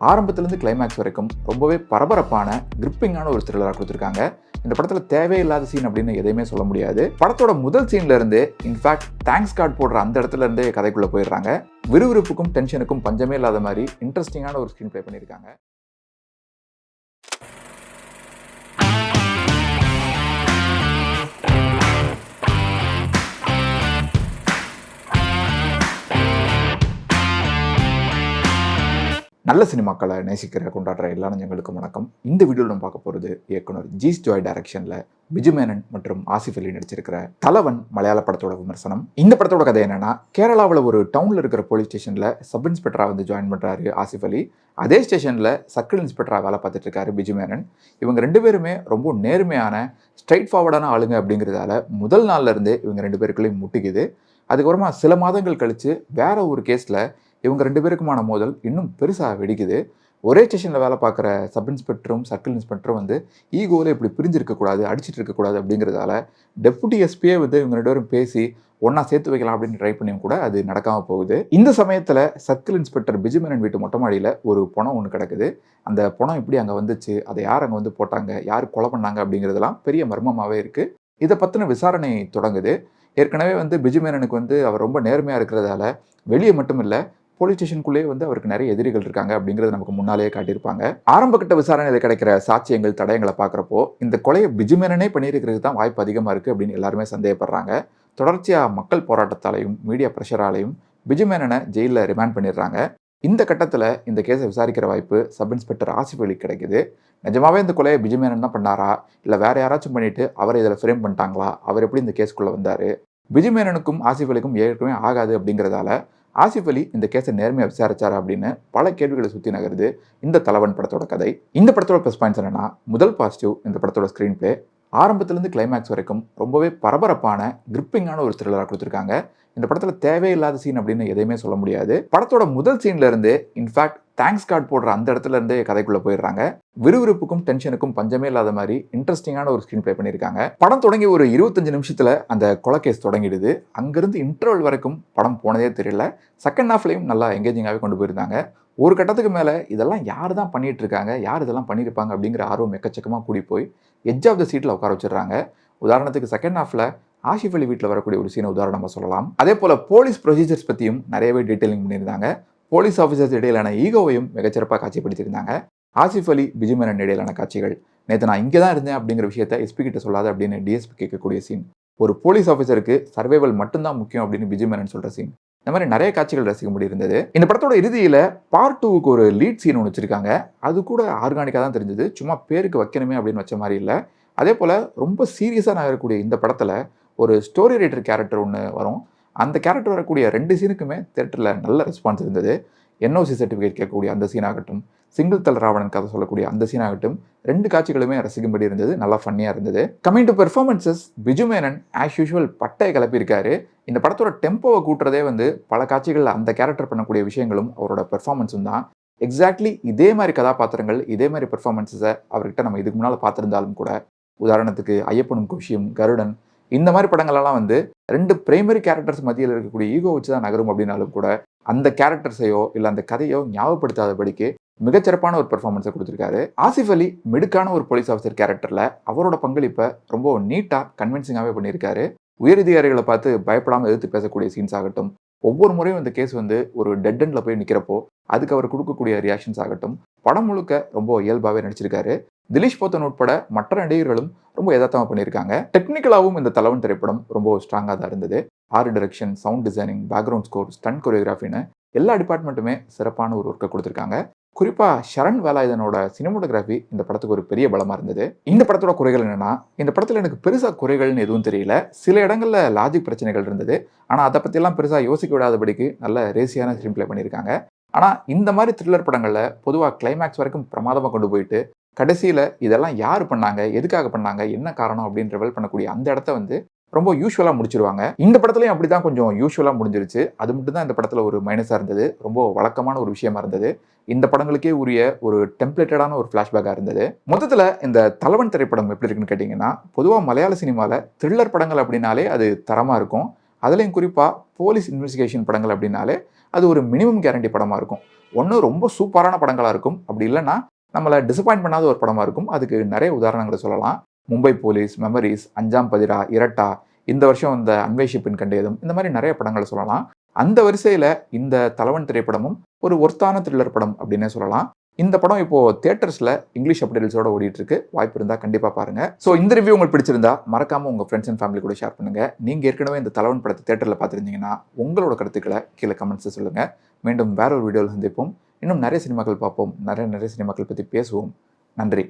ஆரம்பத்திலிருந்து கிளைமேக்ஸ் வரைக்கும் ரொம்பவே பரபரப்பான கிரிப்பிங்கான ஒரு த்ரில்லராக கொடுத்துருக்காங்க. இந்த படத்தில் தேவையில்லாத சீன் அப்படின்னு எதையுமே சொல்ல முடியாது. படத்தோட முதல் சீன்ல இருந்து இன்ஃபேக்ட் தேங்க்ஸ் கார்டு போடுற அந்த இடத்துல இருந்தே கதைக்குள்ள போயிடுறாங்க. விறுவிறுப்புக்கும் டென்ஷனுக்கும் பஞ்சமே இல்லாத மாதிரி இன்ட்ரெஸ்டிங்கான ஒரு ஸ்க்ரீன் ப்ளே பண்ணியிருக்காங்க. நல்ல சினிமாக்களை நேசிக்கிற கொண்டாடுற எல்லா நெஞ்சங்களுக்கும் வணக்கம். இந்த வீடியோவில் நம்ம பார்க்க போகிறது இயக்குனர் ஜீஸ் ஜாய் டைரக்ஷனில் பிஜு மேனன் மற்றும் ஆசிஃப் அலி நடிச்சிருக்கிற தலைவன் மலையாள படத்தோட விமர்சனம். இந்த படத்தோட கதை என்னன்னா, கேரளாவில் ஒரு டவுனில் இருக்கிற போலீஸ் ஸ்டேஷனில் சப் இன்ஸ்பெக்டராக வந்து ஜாயின் பண்ணுறாரு ஆசிஃப் அலி. அதே ஸ்டேஷனில் சர்க்கிள் இன்ஸ்பெக்டராக வேலை பார்த்துட்டு இருக்காரு பிஜு மேனன். இவங்க ரெண்டு பேருமே ரொம்ப நேர்மையான ஸ்ட்ரைட் ஃபார்வர்டான ஆளுங்க அப்படிங்கிறதால முதல் நாள்ல இருந்து இவங்க ரெண்டு பேருக்குள்ளேயும் முட்டிக்குது. அதுக்கப்புறமா சில மாதங்கள் கழித்து வேற ஒரு கேஸில் இவங்க ரெண்டு பேருக்குமான மோதல் இன்னும் பெருசாக வெடிக்குது. ஒரே ஸ்டேஷனில் வேலை பார்க்குற சப் இன்ஸ்பெக்டரும் சர்க்கிள் இன்ஸ்பெக்டரும் வந்து ஈகோவில் இப்படி பிரிஞ்சிருக்கக்கூடாது, அடிச்சிட்டு இருக்கக்கூடாது அப்படிங்கிறதால டெப்புட்டி எஸ்பியே வந்து இவங்க ரெண்டு பேரும் பேசி ஒன்றா சேர்த்து வைக்கலாம் அப்படின்னு ட்ரை பண்ணியும் கூட அது நடக்காமல் போகுது. இந்த சமயத்தில் சர்க்கிள் இன்ஸ்பெக்டர் பிஜு மேனன் வீட்டு மொட்டை மாடியில் ஒரு பணம் ஒன்று கிடக்குது. அந்த பணம் எப்படி அங்கே வந்துச்சு, அதை யார் அங்கே வந்து போட்டாங்க, யார் கொலை பண்ணாங்க அப்படிங்கிறதெல்லாம் பெரிய மர்மமாகவே இருக்குது. இதை பற்றின விசாரணை தொடங்குது. ஏற்கனவே வந்து பிஜு மேனனுக்கு வந்து அவர் ரொம்ப நேர்மையாக இருக்கிறதால வெளியே மட்டும் இல்லை, போலீஸ் ஸ்டேஷனுக்குள்ளேயே வந்து அவருக்கு நிறைய எதிரிகள் இருக்காங்க அப்படிங்கிறது நமக்கு முன்னாலேயே காட்டியிருப்பாங்க. ஆரம்ப கட்ட விசாரணையில் கிடைக்கிற சாட்சியங்கள், தடயங்களை பார்க்குறப்போ இந்த கொலையை பிஜு மேனனே பண்ணியிருக்கிறது தான் வாய்ப்பு அதிகமாக இருக்குது அப்படின்னு எல்லாருமே சந்தேகப்படுறாங்க. தொடர்ச்சியாக மக்கள் போராட்டத்தாலையும் மீடியா ப்ரெஷராலையும் பிஜு மேனனை ஜெயிலில் ரிமாண்ட் பண்ணிடுறாங்க. இந்த கட்டத்தில் இந்த கேஸை விசாரிக்கிற வாய்ப்பு சப் இன்ஸ்பெக்டர் ஆசிஃப் அலி கிடைக்குது. நிஜமாவே இந்த கொலையை பிஜு மேனன் தான் பண்ணாரா, இல்லை வேற யாராச்சும் பண்ணிட்டு அவரை இதில் ஃப்ரேம் பண்ணிட்டாங்களா, அவர் எப்படி இந்த கேஸ்க்குள்ளே வந்தார், பிஜு மேனனுக்கும் ஆசிஃப் அலிக்கும் ஏற்கனவே ஆகாது அப்படிங்கிறதால ஆசிஃப் அலி இந்த கேஸை நேர்மையாக விசாரிச்சாரு அப்படின்னு பல கேள்விகளை சுற்றி நகருது இந்த தலைவன் படத்தோட கதை. இந்த படத்தோட ப்ளஸ் பாயிண்ட்ஸ் என்னன்னா, முதல் பாசிட்டிவ் இந்த படத்தோட ஸ்க்ரீன் பிளே. ஆரம்பத்திலிருந்து கிளைமேக்ஸ் வரைக்கும் ரொம்பவே பரபரப்பான கிரிப்பிங்கான ஒரு த்ரில்லராக கொடுத்துருக்காங்க. இந்த படத்தில் தேவையில்லாத சீன் அப்படின்னு எதையுமே சொல்ல முடியாது. படத்தோட முதல் சீன்ல இருந்து இன்ஃபேக்ட் தேங்க்ஸ் கார்டு போடுற அந்த இடத்துல இருந்தே கதைக்குள்ள போயிடுறாங்க. விறுவிறுப்புக்கும் டென்ஷனுக்கும் பஞ்சமே இல்லாத மாதிரி இன்ட்ரெஸ்டிங்கான ஒரு ஸ்க்ரீன் ப்ளே பண்ணியிருக்காங்க. படம் தொடங்கி ஒரு 25 நிமிஷத்துல அந்த கொலை கேஸ் தொடங்கிடுது. அங்கிருந்து இன்டர்வல் வரைக்கும் படம் போனதே தெரியல. செகண்ட் ஹாஃப்லையும் நல்லா எங்கேஜிங்காகவே கொண்டு போயிருந்தாங்க. ஒரு கட்டத்துக்கு மேலே இதெல்லாம் யார் தான் பண்ணிட்டு இருக்காங்க, யார் இதெல்லாம் பண்ணியிருப்பாங்க அப்படிங்கிற ஆர்வம் எக்கச்சக்கமாக கூடி போய் எட்ஜ் ஆஃப் த சீட்டில் உட்கார வச்சிடுறாங்க. உதாரணத்துக்கு செகண்ட் ஹாஃபில் ஆசிஃப் அலி வீட்டில் வரக்கூடிய ஒரு சீனை உதாரணமாக சொல்லலாம். அதே போல் போலீஸ் ப்ரொசீஜர்ஸ் பற்றியும் நிறையவே டீட்டெயிலிங் பண்ணியிருந்தாங்க. போலீஸ் ஆஃபீஸர்ஸ் இடையிலான ஈகோவையும் மிகச்சிறப்பாக காட்சிப்படுத்தியிருந்தாங்க. ஆசிஃப் அலி பிஜு மேனன் இடையிலான காட்சிகள், நேற்று நான் இங்கே தான் இருந்தேன் அப்படிங்கிற விஷயத்த எஸ்பி கிட்ட சொல்லாத அப்படின்னு டிஎஸ்பி கேட்கக்கூடிய சீன், ஒரு போலீஸ் ஆஃபீஸருக்கு சர்வைவல் மட்டும்தான் முக்கியம் அப்படின்னு பிஜு மேனன் சொல்கிற சீன், இந்த மாதிரி நிறைய காட்சிகள் ரசிக்க முடியிருந்தது. இந்த படத்தோட இறுதியில் பார்ட் 2க்கு ஒரு லீட் சீன் ஒன்று வச்சிருக்காங்க. அது கூட ஆர்கானிக்காக தான் தெரிஞ்சது, சும்மா பேருக்கு வைக்கணுமே அப்படின்னு வச்ச மாதிரி இல்லை. அதே போல் ரொம்ப சீரியஸாக நகரக்கூடிய இந்த படத்தில் ஒரு ஸ்டோரி ரைட்டர் கேரக்டர் ஒன்று வரும். அந்த கேரக்டர் வரக்கூடிய 2 சீனுக்குமே தியேட்டரில் நல்ல ரெஸ்பான்ஸ் இருந்தது. என்ஓசி சர்டிஃபிகேட் கேட்கக்கூடிய அந்த சீனாகட்டும், சிங்கிள் தல் ராவணன் கதை சொல்லக்கூடிய அந்த சீனாகட்டும், 2 காட்சிகளுமே ரசிக்கும்படி இருந்தது, நல்லா ஃபன்னியாக இருந்தது. Coming to performances, Biju Menon as usual பட்டையை கிளப்பியிருக்காரு. இந்த படத்தோட டெம்போவை கூட்டுறதே வந்து பல காட்சிகளில் அந்த கேரக்டர் பண்ணக்கூடிய விஷயங்களும் அவரோட பெர்ஃபார்மன்ஸும் தான். எக்ஸாக்ட்லி இதே மாதிரி கதாபாத்திரங்கள், இதே மாதிரி பெர்ஃபார்மன்ஸஸை அவர்கிட்ட நம்ம இதுக்கு முன்னால் பார்த்துருந்தாலும் கூட, உதாரணத்துக்கு ஐயப்பனும் குஷியும், கருடன், இந்த மாதிரி படங்களெல்லாம் வந்து 2 பிரைமரி கேரக்டர்ஸ் மத்தியில் இருக்கக்கூடிய ஈகோ வச்சு தான் நகரும் அப்படின்னாலும் கூட, அந்த கேரக்டர்ஸையோ இல்லை அந்த கதையோ ஞாபகப்படுத்தாதபடிக்கு மிகச்சிறப்பான ஒரு பெர்ஃபார்மன்ஸை கொடுத்துருக்காரு. ஆசிஃப் அலி மிடுக்கான ஒரு போலீஸ் ஆஃபீஸர் கேரக்டரில் அவரோட பங்களிப்பை ரொம்ப நீட்டாக கன்வின்சிங்காகவே பண்ணியிருக்காரு. உயரதிகாரிகளை பார்த்து பயப்படாமல் எதிர்த்து பேசக்கூடிய சீன்ஸ் ஆகட்டும், ஒவ்வொரு முறையும் இந்த கேஸ் வந்து ஒரு டெட் எண்டில் போய் நிற்கிறப்போ அதுக்கு அவர் கொடுக்கக்கூடிய ரியாக்ஷன்ஸ் ஆகட்டும், படம் முழுக்க ரொம்ப இயல்பாகவே நடிச்சிருக்காரு. திலீஷ் போத்தன் உட்பட மற்ற நடிகர்களும் ரொம்ப யதார்த்தமாக பண்ணியிருக்காங்க. டெக்னிக்கலாகவும் இந்த தலைவன் திரைப்படம் ரொம்ப ஸ்ட்ராங்காக தான் இருந்தது. Art direction, sound designing, background score, stunt கொரியோகிராஃபின்னு எல்லா டிபார்ட்மெண்ட்டுமே சிறப்பான ஒரு ஒர்க்கை கொடுத்துருக்காங்க. குறிப்பாக ஷரண் வேலாயுதனோட சினிமோட்டோகிராஃபி இந்த படத்துக்கு ஒரு பெரிய பலமாக இருந்தது. இந்த படத்தோட குறைகள் என்னன்னா, இந்த படத்தில் எனக்கு பெருசாக குறைகள்னு எதுவும் தெரியல. சில இடங்களில் லாஜிக் பிரச்சனைகள் இருந்தது. ஆனால் அதை பற்றியெல்லாம் பெருசாக யோசிக்க விடாதபடிக்கு நல்ல ரேசியான ஸ்க்ரீன் ப்ளே பண்ணியிருக்காங்க. ஆனால் இந்த மாதிரி த்ரில்லர் படங்களில் பொதுவாக கிளைமேக்ஸ் வரைக்கும் பிரமாதமாக கொண்டு போயிட்டு கடைசியில் இதெல்லாம் யார் பண்ணாங்க, எதுக்காக பண்ணாங்க, என்ன காரணம் அப்படின்னு ரிவல் பண்ணக்கூடிய அந்த இடத்த வந்து ரொம்ப யூஸ்வலாக முடிச்சிருவாங்க. இந்த படத்துலையும் அப்படி தான் கொஞ்சம் யூஸ்வலாக முடிஞ்சிருச்சு. அது மட்டும் தான் இந்த படத்தில் ஒரு மைனஸாக இருந்தது. ரொம்ப வழக்கமான ஒரு விஷயமா இருந்தது. இந்த படங்களுக்கே உரிய ஒரு டெம்ப்ளேட்டடான ஒரு ஃப்ளாஷ்பேக்காக இருந்தது. மொத்தத்தில் இந்த தலைவன் திரைப்படம் எப்படி இருக்குன்னு கேட்டிங்கன்னா, பொதுவாக மலையாள சினிமாவில் த்ரில்லர் படங்கள் அப்படின்னாலே அது தரமாக இருக்கும். அதுலேயும் குறிப்பாக போலீஸ் இன்வெஸ்டிகேஷன் படங்கள் அப்படின்னாலே அது ஒரு மினிமம் கேரண்டி படமாக இருக்கும். ஒன்று ரொம்ப சூப்பரான படங்களாக இருக்கும், அப்படி இல்லைன்னா நம்மளை டிசப்பாயின்ட் பண்ணாத ஒரு படமாக இருக்கும். அதுக்கு நிறைய உதாரணங்களை சொல்லலாம். மும்பை போலீஸ், மெமரிஸ், அஞ்சாம் பதிரா, இரட்டா, இந்த வருஷம் வந்த அன்வேஷிப்பின் கண்டேதும், இந்த மாதிரி நிறைய படங்களை சொல்லலாம். அந்த வரிசையில் இந்த தலவன் திரைப்படமும் ஒரு ஒர்த்தான த்ரில்லர் படம் அப்படின்னே சொல்லலாம். இந்த படம் இப்போ தியேட்டர்ஸில் இங்கிலீஷ் சப்டைட்டில்ஸோட ஓடிட்டு இருக்கு. வாய்ப்பு இருந்தால் கண்டிப்பாக பாருங்க. ஸோ இந்த ரிவ்யூ உங்களுக்கு பிடிச்சிருந்தா மறக்காம உங்க ஃப்ரெண்ட்ஸ் அண்ட் ஃபேமிலி கூட ஷேர் பண்ணுங்க. நீங்க ஏற்கனவே இந்த தலவன் படத்தை தியேட்டரில் பார்த்துருந்தீங்கன்னா உங்களோட கருத்துக்களை கீழே கமெண்ட்ஸ் சொல்லுங்க. மீண்டும் வேற ஒரு வீடியோவில் சந்திப்போம். இன்னும் நிறைய சினிமாக்கள் பார்ப்போம். நிறைய சினிமாக்கள் பற்றி பேசுவோம். நன்றி.